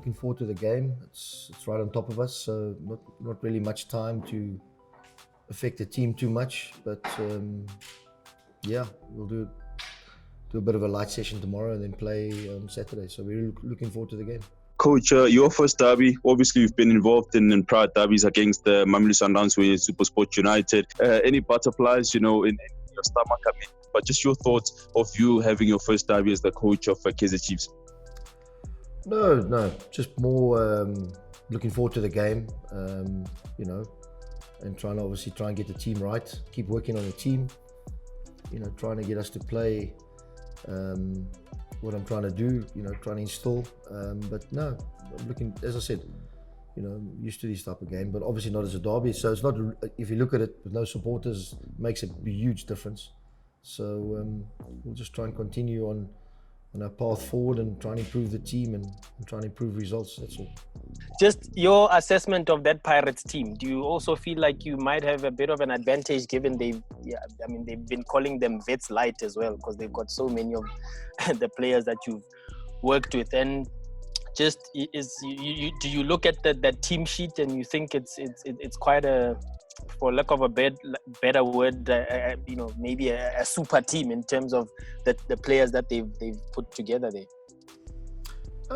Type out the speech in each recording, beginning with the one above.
looking forward to the game. It's right on top of us, so not really much time to affect the team too much. But yeah, we'll do a bit of a light session tomorrow and then play on Saturday. So we're looking forward to the game. Coach, your first derby, obviously you've been involved in prior derbies against the Mamelodi Sundowns with SuperSport United. Any butterflies, in your stomach? I mean, but just your thoughts of you having your first derby as the coach of Kaizer Chiefs. No, just more looking forward to the game, and trying to get the team right, keep working on the team, trying to get us to play what I'm trying to do, trying to install. But no, I'm looking, as I said, used to this type of game, but obviously not as a derby. So it's not, if you look at it with no supporters, it makes a huge difference. So we'll just try and continue on our path forward and try and improve the team and try and improve results. That's all. Just your assessment of that Pirates team. Do you also feel like you might have a bit of an advantage given they've been calling them vets light as well, because they've got so many of the players that you've worked with? And just do you look at that team sheet and you think it's quite a, for lack of a better word, maybe a super team in terms of the players that they've put together there?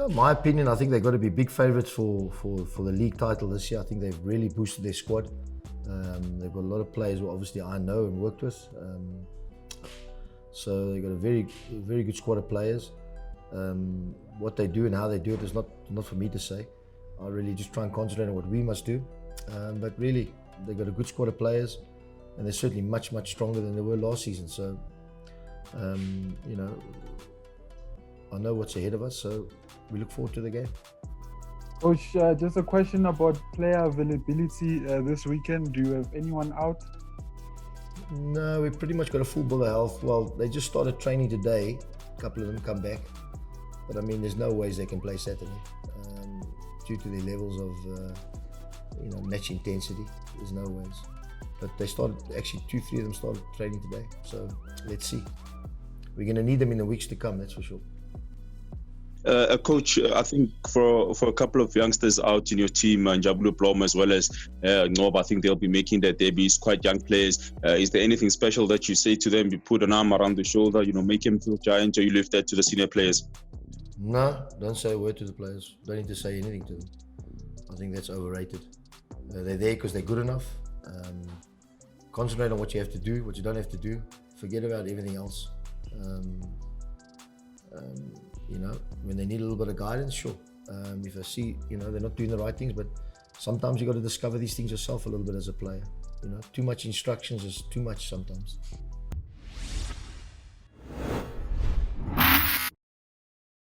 My opinion, I think they've got to be big favourites for the league title this year. I think they've really boosted their squad. They've got a lot of players who obviously I know and worked with. So they've got a very, very good squad of players. What they do and how they do it is not for me to say. I really just try and concentrate on what we must do. But really, they've got a good squad of players, and they're certainly much, much stronger than they were last season. So, I know what's ahead of us, so we look forward to the game. Coach, just a question about player availability this weekend. Do you have anyone out? No, we've pretty much got a full bill of health. Well, they just started training today. A couple of them come back. But I mean, there's no ways they can play Saturday due to their levels of match intensity. There's no ways. But they started, actually 2-3 of them started training today. So let's see. We're going to need them in the weeks to come, that's for sure. Coach, I think for a couple of youngsters out in your team, and Jabu Blom as well as Nob, I think they'll be making their debuts, quite young players. Is there anything special that you say to them? You put an arm around the shoulder, make them feel giant, or you leave that to the senior players? No, don't say a word to the players. Don't need to say anything to them. I think that's overrated. They're there because they're good enough. Concentrate on what you have to do, what you don't have to do. Forget about everything else. When they need a little bit of guidance, sure. If I see, they're not doing the right things, but sometimes you got to discover these things yourself a little bit as a player. Too much instructions is too much sometimes.